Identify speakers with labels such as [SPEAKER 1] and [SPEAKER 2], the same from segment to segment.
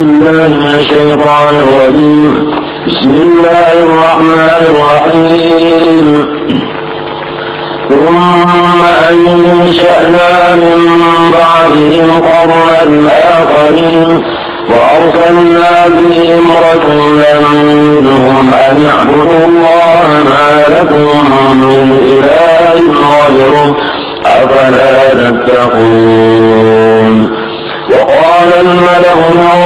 [SPEAKER 1] الله من الشيطان الرجيم. بسم الله الرحمن الرحيم. ثم أنشأنا من بعدهم قرنا آخرين وأرسلنا بهم رسولا منهم أن اعبدوا الله ما لكم من إله غيره أفلا تتقون. وقال الملأ من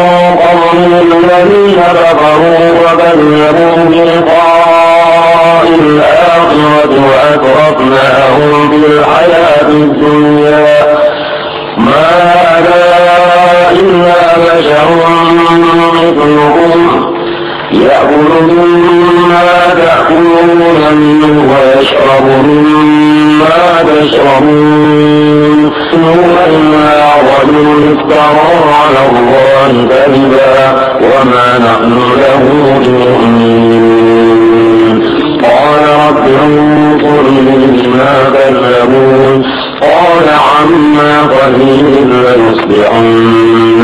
[SPEAKER 1] قومه الذين كفروا وكذبوا بلقاء الآخرة وأترفناهم في الحياة الدنيا ما هذا إلا بشر مثلكم يأكل مما تأكلون منه ويشرب مما تشربون إنا رجل افترى على الله كذبا وما نحن له بمؤمنين. قال رب انصرني بما كذبون. قال عما قليل ليصبحن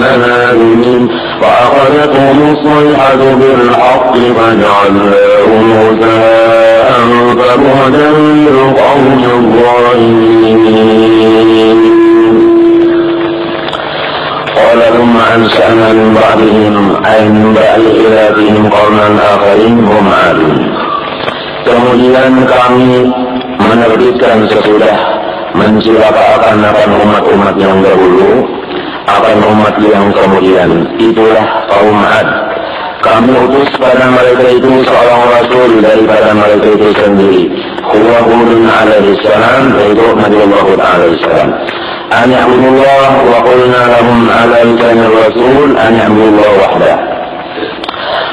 [SPEAKER 1] نادمين. فأخذتهم الصيحة بالحق فجعلناهم غثاء فبعدا للقوم الظالمين. قال ثم أنشأنا من بعدهم أي من بعد إلههم قوما آخرين هم عادون. Kemudian kami menerbitkan sesudah mencelakakan umat-umat yang dahulu akan umat yang kemudian, itulah kaum Ad. Kami utus pada mereka itu seorang rasul daripada mereka itu sendiri, huwa Hudun alaihi salam, yaitu Nabi Hud alaihi salam. An ya'budullah wa qulna lahum ala lisanir rasul an ya'budullah wahdah.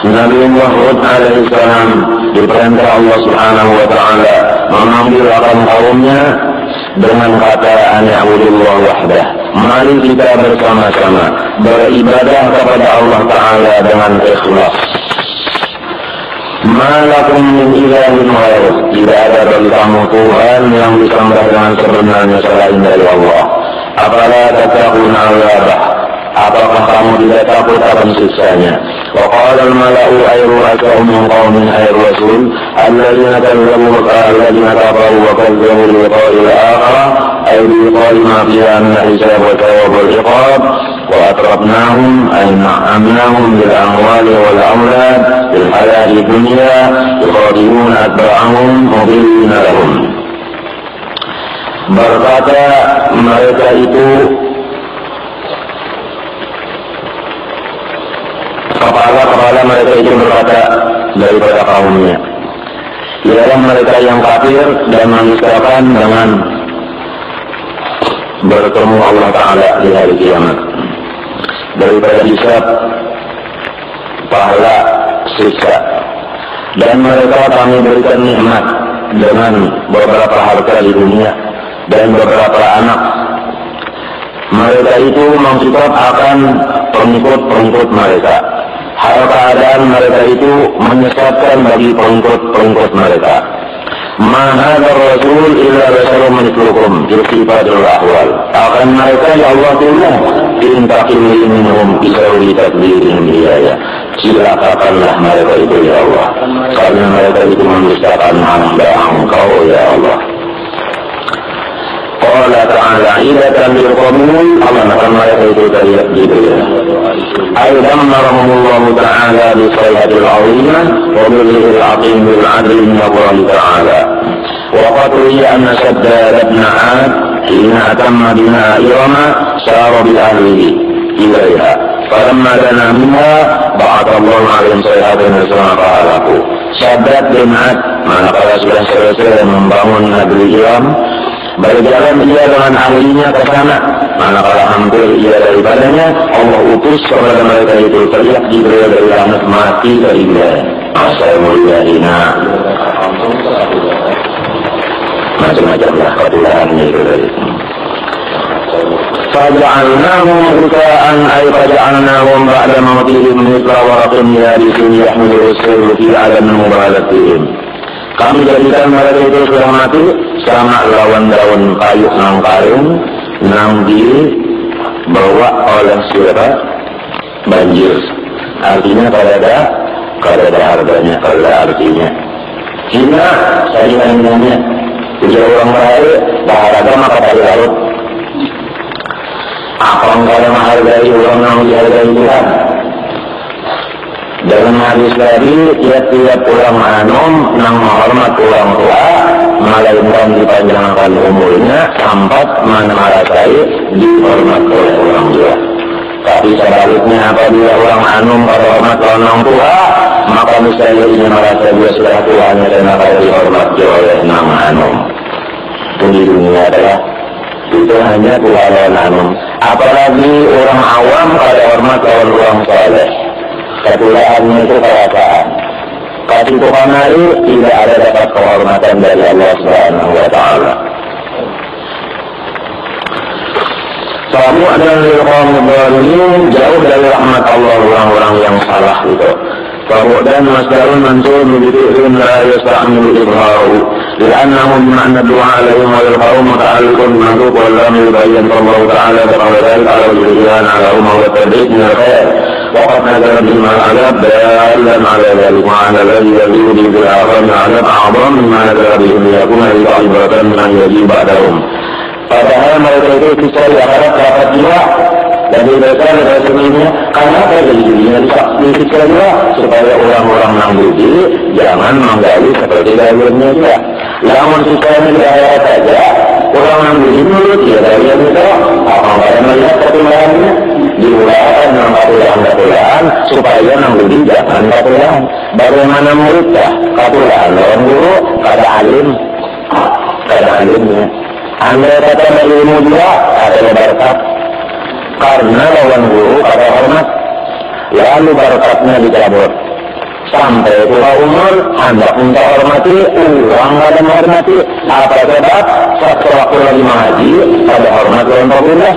[SPEAKER 1] Nabi Hud alaihi salam diperintah Allah Subhanahu wa taala memanggil akan kaumnya dengan kata an ya'budullah wahdah. Mari kita bersama-sama beribadah kepada Allah Ta'ala dengan ikhlas. Ma lakum min ilahin ghairuh. Tidak ada bagi kamu Tuhan yang disembah dengan sebenarnya selain dari Allah. Afala tattaquna azabah. Apakah kamu tidak takut akan siksanya? Wa qala al-mala'u ay ru'asa'u min qaumin ay rasul alladziina kazzabu alladziina kafaru wa kazzabu liqa'il akhirah ay liqa'i ma fiha min hisab wa thawab wal iqab wa atrafnahum ay na'amnahum bil amwali wal awlad fil hayati dunya yuqatiluna atba'ahum mudillina lahum. Berkata mereka itu, kepala mereka itu berkata daripada kaumnya, ialah mereka yang kafir dan mendustakan dengan bertemu Allah Ta'ala di hari kiamat, daripada hisab, pahala, siksa. Dan mereka kami berikan nikmat dengan beberapa harta di dunia dan beberapa anak. Mereka itu mensupport akan pengikut-pengikut mereka. Hal keadaan mereka itu menyesatkan bagi pengikut-pengikut mereka. Ma hadzal rasul illa basharun mithlukum yusifatul ahwal. Akan mereka ya Allah Ta'ala intaqim minhum bisawi tadbirihim hidayah. Silakanlah mereka itu ya Allah, karena mereka itu mendustakan hamba Engkau ya Allah. Qala ta'ala idatan bil qamul, Allah akan mereka itu dari Jibril. Ay dammarahumullahu ta'ala bi sayhatil 'azimah wa bil 'azim bil 'adl min Allah ta'ala. Wa qad ruwiya anna Shaddad ibn 'Ad hina atamma bina irama sara bi ahlihi ilaiha. Falamma dana minha ba'atha Allah 'alaihim sayhatan fa'alaku. Shaddad bin 'Ad manakala sudah selesai membangun negeri Iram, berjalan ia dengan ahlinya ke sana. Manakala hampir ia daripadanya, Allah utus kepada mereka itu teriak Jibril dari langit, mati dari dia. Asal mulyadina. Macam-macamlah ketulangannya itu dari itu. Faja'alnahum huta'an ay faja'alnahum ba'da mawtihim mithla waraqin yarisin yahmilu as-sayru fi 'adam mubalatihim. Kami jadikan mereka itu sudah mati sama daun kayu nang karung nang dibawa oleh siapa? banjir. Artinya kalau ada harganya, kalau ada artinya. Cina, saya ingatnya, ujar orang Melayu, baharaga maka dari laut. Apa engkau yang menghargai orang yang dihargai Tuhan? Dalam hadis tadi, tiap-tiap orang manom yang menghormat orang tua, melainkan dipanjangkan umurnya, sampai merasai dihormat oleh orang tua. Tapi sebaliknya, apabila orang manom pada hormat orang tua, maka misalnya ini merasa dia sudah tuanya dan akan dihormati oleh orang manom. Itu di dunia adalah itu hanya Tuhan manom. Apalagi orang awam pada hormat orang soleh. Ketulaannya itu perasaan. Kasih Tuhan itu tidak ada dapat kehormatan dari Allah Subhanahu wa Ta'ala. Kamu adalah kaum yang jauh dari rahmat Allah, orang-orang yang salah itu. Dan masdarun mansur bid'in la yasta'milu idharu li'annahu bima'na du'a alaihim wa yalqahum muta'alliqun bima'ruf wa lam yubayyin Allah ta'ala biqawli dhalika ala al-jiriyan ala umma wa tabi'in min al-khair وقد نزل بهم العذاب دالا على ذلك وعلى الذي يزيد بالآخر العذاب أعظم مما نزل بهم ليكون لطائفة من يجيب بعدهم. Padahal mereka itu bisa diharap dapat jiwa dan diberikan oleh semuanya karena pada dirinya bisa jiwa supaya orang-orang yang budi jangan menggali seperti dalamnya juga. Namun sisanya dihayat saja orang yang budi menurut dia dari yang itu apa pada melihat pertimbangannya diulakan dengan katulan supaya yang budi jangan katulan. Bagaimana muridnya katulan orang guru kada alimnya. Anda kata berilmu juga ada berkat karena lawan guru ada hormat lalu berkatnya dicabut sampai tua umur Anda minta hormati orang ada menghormati apa sebab setelah lagi mengaji ada hormat lawan Rasulullah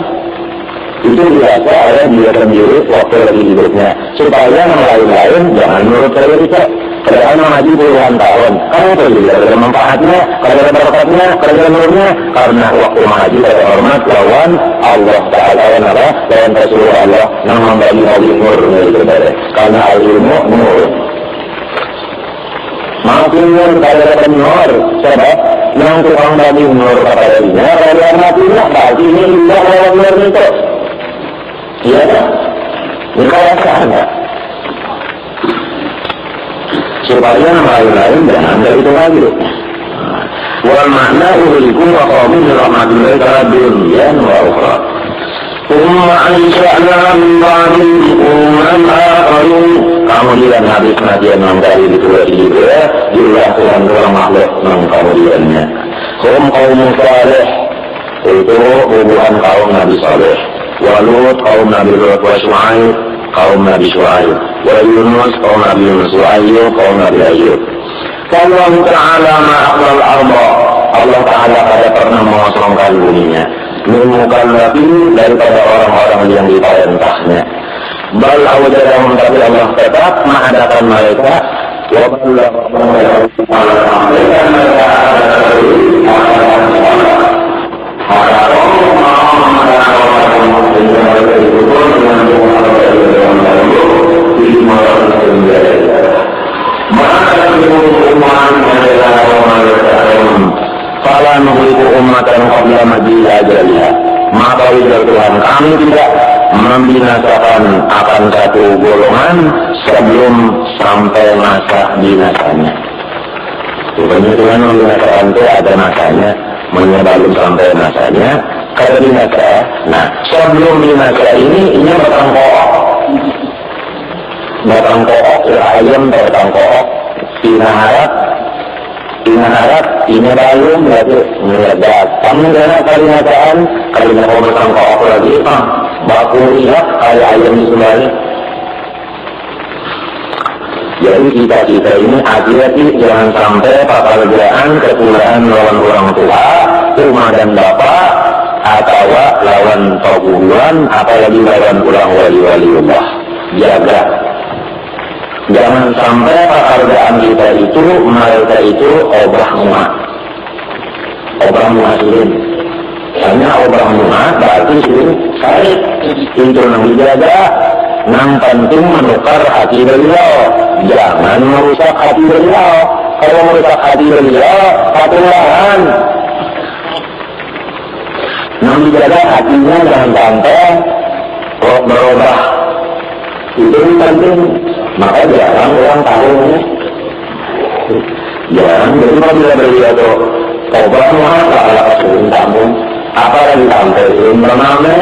[SPEAKER 1] itu biasa ada dia sendiri waktu lagi hidupnya supaya yang lain-lain jangan menurut saya kita kerjaan mengaji puluhan tahun kan itu juga ada manfaatnya kalau ada berkatnya kalau ada nurnya karena waktu mengaji ada hormat lawan Allah Ta'ala lawan Rasulullah Allah yang membagi hal nur karena ilmu nur makin nur kalau ada nur sebab yang tukang bagi nur kepada dirinya kalau yang matinya berarti ini tidak lawan nur itu iya tak? Ini kayak sana supaya yang lain-lain jangan dari itu lagi. Wal makna ulikum wa qawmin rahmatullahi ta'ala dunia wa ukhra. Umma ansha'na min ba'din umman akharin. Kemudian habis najian menggali di dua juga jumlah Tuhan makhluk yang kemudiannya. Kaum saleh itu hubungan kaum Nabi Saleh. Walut kaum Nabi Lut wa Syu'aib kaum Nabi Syu'aib wa Yunus kaum Nabi Yunus wa Ayyub kaum Nabi Ayyub. Allah Ta'ala ma'aklal arba Allah Ta'ala pada pernah mengosongkan buninya menemukan Nabi daripada orang-orang yang diperintahnya bal awjadahum tapi Allah tetap mengadakan mereka wa ballah Fala nuhliku ummatan qabla majil ajaliha. Maka wujud Tuhan kami tidak membinasakan akan satu golongan sebelum sampai masa binasanya. Tuhan membinasakan itu ada masanya, belum sampai masanya kalau binasa. Nah sebelum binasa ini batang kook ayam batang kook Inaharap, ini balum berarti meledak. Kamu jangan kalimataan, kalimat batang kook lagi, baku lihat kayak ayam di sebalik. Jadi kita ini hati-hati jangan sampai pekerjaan kekurangan lawan orang tua, rumah dan bapak, atau lawan perguruan, apalagi lawan ulang wali-waliullah. Jaga. Jangan sampai pekerjaan kita itu, mereka itu obrah mu'asirin. Hanya obrah mu'ah berarti sirin syarif. Itu yang dijaga. Yang penting menukar hati beliau, jangan merusak hati beliau. Kalau merusak hati beliau, patuhan. Namun jaga hatinya jangan sampai berubah. Itu penting. Maka jarang orang tahu. Jarang. Jadi apabila beliau itu tobat maka ala kasuhin tamu. Apa yang disampaikan bernama.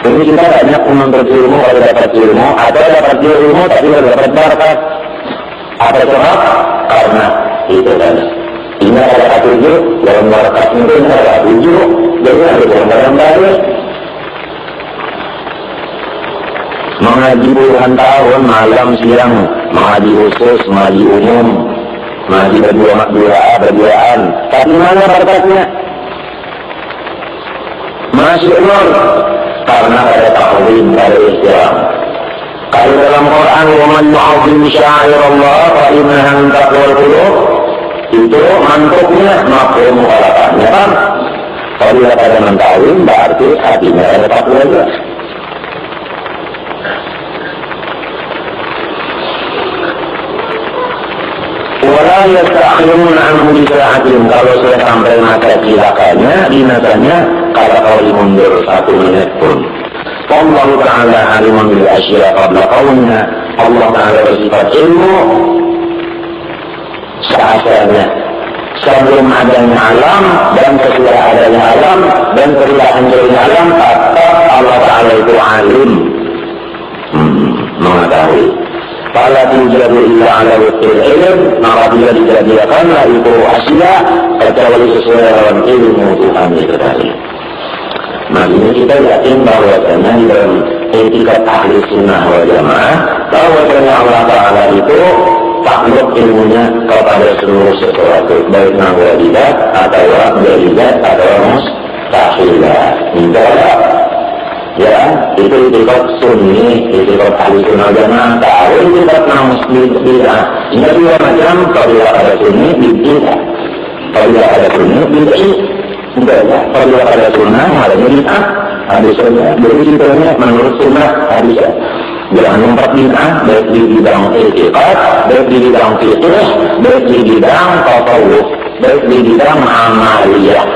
[SPEAKER 1] Jadi kita banyak menuntut ilmu kalau dapat ilmu. Atau dapat ilmu tapi tidak dapat berkat. Apa sebab? Karena itu kan. Ini ada tujuh, dalam berkat itu ada tujuh. Jadi ada dalam baik. Mengaji puluhan tahun, malam, siang. Mengaji khusus, mengaji umum. Mengaji berduaan. Tapi mana berkatnya? Masih nur. Karena ada ta'zim, ada ihtiram. Kalau dalam Quran, وَمَنْ يُعَظِّمْ شَعَائِرَ اللَّهِ فَإِنَّهَا مِنْ تَقْوَى الْقُلُوبِ. Itu mantuknya, mafhum mukhalafatnya kan? Kalau dia pada mentawin, berarti hatinya ada takwa juga. Wala yastakhirun anhu bisa'atin. Kalau sudah sampai masa cilakanya, binasanya, kata kali mundur 1 menit pun. Allah Ta'ala alimun bil asya qabla qawmiha. Allah Ta'ala bersifat ilmu seasalnya sebelum adanya alam dan sesudah adanya alam dan sesudah hancurnya alam. Kata Allah Ta'ala itu alim, mengetahui. Fala tujadu illa ala wukil ilm. Maka bila dijadikanlah itu asya kecuali sesuai dengan ilmu Tuhan itu tadi. Makanya kita yakin bahwasanya di dalam etikat ahli sunnah wal jamaah bahwasanya Allah Ta'ala itu takluk ilmunya kepada seluruh sesuatu, baik walidat atau walidat atau mustahilat. Tidak, ya itu etikat sunni, etikat ahli sunnah wal jamaah. Tahu etikat muslim bid'ah. Ini dua macam. Kalau ada sunni bid'ah, kalau ada sunni bid'ah. Enggak ya, kalau ada sunnah, ada bid'ah, habis saja. Jadi ceritanya menurut sunnah habis saja. Jangan membuat bid'ah, baik di bidang etikat, baik di bidang fiqh, baik di bidang tasawuf, baik di bidang amaliyah.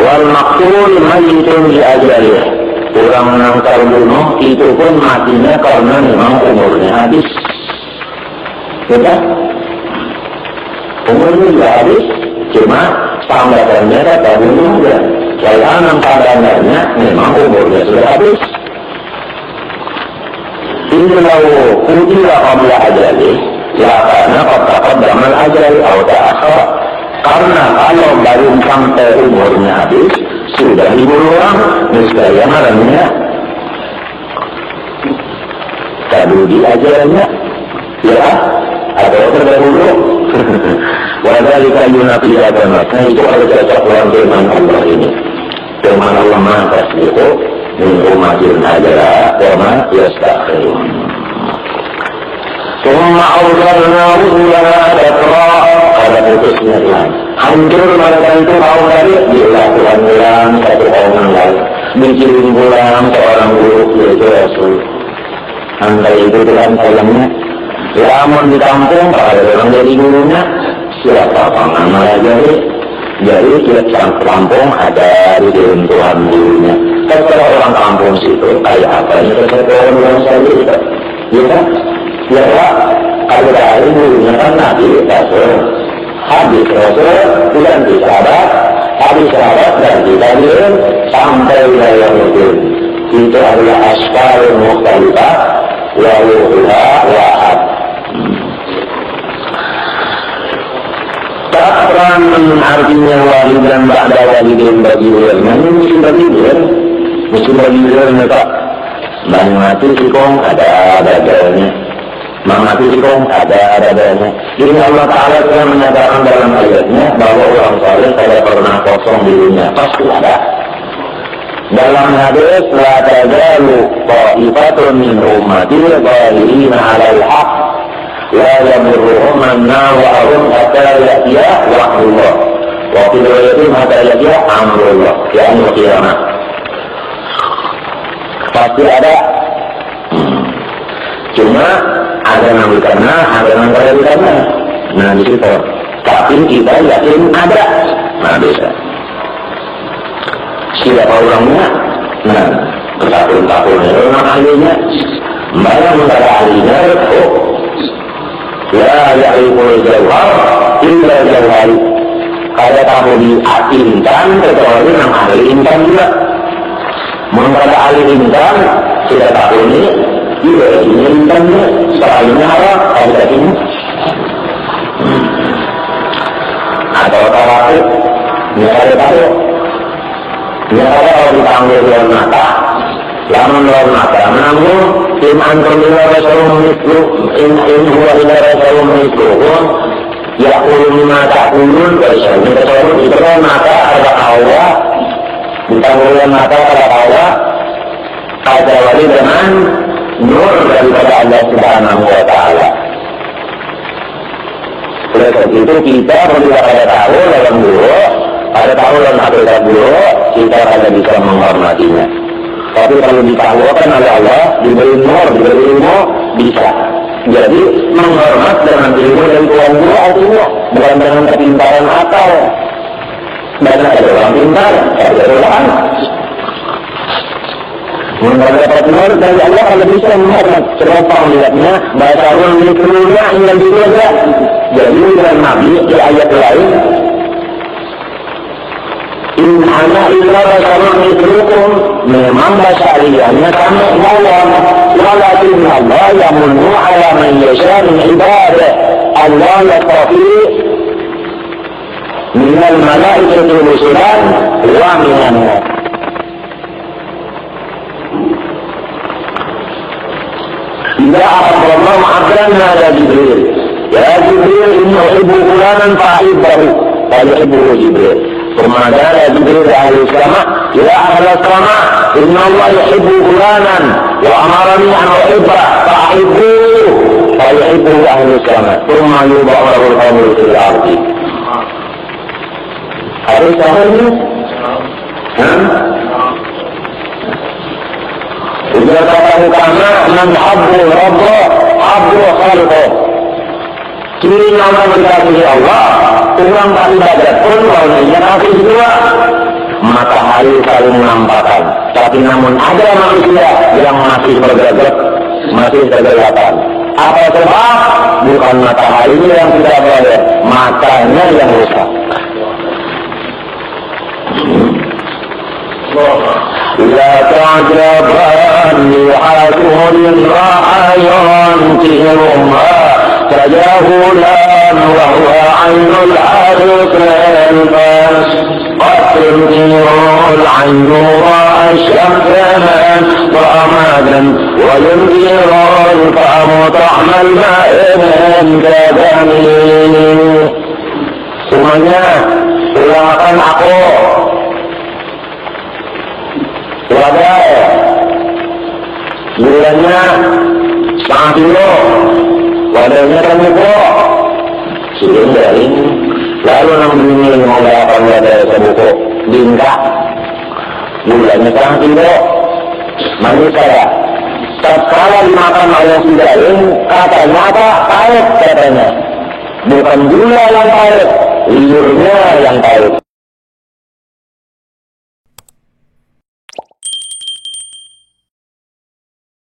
[SPEAKER 1] Wal maqtul mayyitun li ajalih. Orang menangkal bunuh itu pun matinya karena memang umurnya habis. Sudah? Umurnya juga habis, cuma tambahannya kata bunuhnya. Jalan tambahannya memang umurnya sudah habis. Ini lalu kutilah qabla ajali, ya karena kata damal ajali atau ta'akhir. Karena kalau baru sampai umurnya habis, sudah dibunuh orang, niscaya malamnya kadu di ajalnya, ya atau terdahulu. Wadhalika yunafi agama. Itu ada cocok dalam firman Allah ini. Firman Allah maha tasbihu min umatin ajala wama yastakhirun. Summa awzarna rusulana datra. Ada putusnya Tuhan. Hancur mereka itu mau dari bila Tuhan bilang satu orang lain. Dikirim pulang seorang guru yaitu Rasul. Andai itu Tuhan salamnya. Lamun di kampung ada orang jadi gurunya. Siapa pengamal jadi tiap kampung ada di dalam Tuhan gurunya. Kalau orang kampung situ kayak apa ini orang bilang saja itu, ya kan? Ya Pak, kalau dari gurunya kan Nabi Rasul, habis Rasul ganti sahabat, habis sahabat ganti tabi'in sampai wilayah Mudin. Itu adalah asfal mukhtalifah wa ruhullah wa'ad. Takran artinya walidan ba'da walidin bagi ulama. Ini musim bagi ulama. Musim bagi ulama tak. Bang mati sikong ada dadanya. Bang mati sikong ada dadanya. Jadi Allah Ta'ala telah menyatakan dalam ayatnya bahwa orang saleh tidak pernah kosong di dunia. Pasti ada. Dalam hadis la tazalu ta'ifatun min ummati zahirina 'alal haqq. La yamurruhum an-nawa'ahum hatta ya'tiya wa'dullah. Waktu itu maka dia amrullah, yang kiamat. Pasti ada. Cuma ada yang karena, ada yang karena. Nah di situ. Tapi kita yakin ada. Nah bisa. Siapa orangnya? Nah, bertahun-tahun itu orang ahlinya. Mana antara ahlinya? Oh, la ya'riful jawhar illa jawhari. Kalau kamu diintan, kecuali yang ahli intan juga. Mengenai ahli intan, sudah tahu ini, juga ini intannya, soalnya apa? Kalau ini, atau tahu, nggak tahu. Ya kalau dipanggil luar mata, lama luar mata, namun in antum ila rasulun mitlu, in huwa ila rasulun mitlu, ya ulun mata ulun, kecuali itu mata ada Allah, dipanggil mata ada Allah, ada wali dengan nur daripada Allah Subhanahu wa Ta'ala. Oleh sebab itu kita perlu pada tahu dalam dulu. Pada tahu dan hakikat dulu, kita akan bisa menghormatinya. Tapi kalau ditahukan oleh Allah, diberi nur, diberi ilmu, bisa. Jadi, menghormat dengan ilmu dan Tuhan dulu artinya, bukan dengan kepintaran akal. Dan ada orang pintar, ada orang. Mendapat nur dari Allah, kalau bisa menghormat. Kenapa melihatnya? Bahasa Allah miliknya, hingga juga. Jadi, dengan Nabi, di ayat lain, in ana illa rasulun mitlukum, memang basyariahnya kami malam, walakin Allah yamunnu ala man yasha min ibadah. Allah yastafi minal malaikati rusulan wa minan nas. Idza akhbara ma'abdan ya Jibril, ya Jibril inni uhibbu fulanan fa'ibbahu, fa yuhibbu Jibril. ثم قال جبريل أهل السماء يا أهل السماء إن الله يحب فلانا وأمرني أن أحبه فأحبوه فيحبه أهل السماء ثم يوضع له الأمر في الأرض. هذا سهل؟ إذا كان كما من حب ربه حب خالقه. Ciri nama mendekati Allah, orang tak ibadat pun kalau dia kasih juga. Matahari saling menampakkan, tapi namun ada manusia yang masih bergerak, masih tergelapkan. Apa sebab? Bukan mataharinya yang tidak boleh, matanya yang rusak. La ta'jaban li'aturin ra'ayon tihumah تجاهلا وهو عين العارف الباس قد تنكر العين راء الشمس طعمادا وينكر الطعم طعم الماء من كدمه. Semuanya silakan aku wadah gulanya setengah kilo, wadahnya kan buku sehingga ini lalu namanya menggunakan wadah sebuku bingkak gulanya setengah kilo manis saya setelah dimakan oleh sidain katanya apa? Pahit katanya, bukan gula yang pahit, liurnya yang pahit.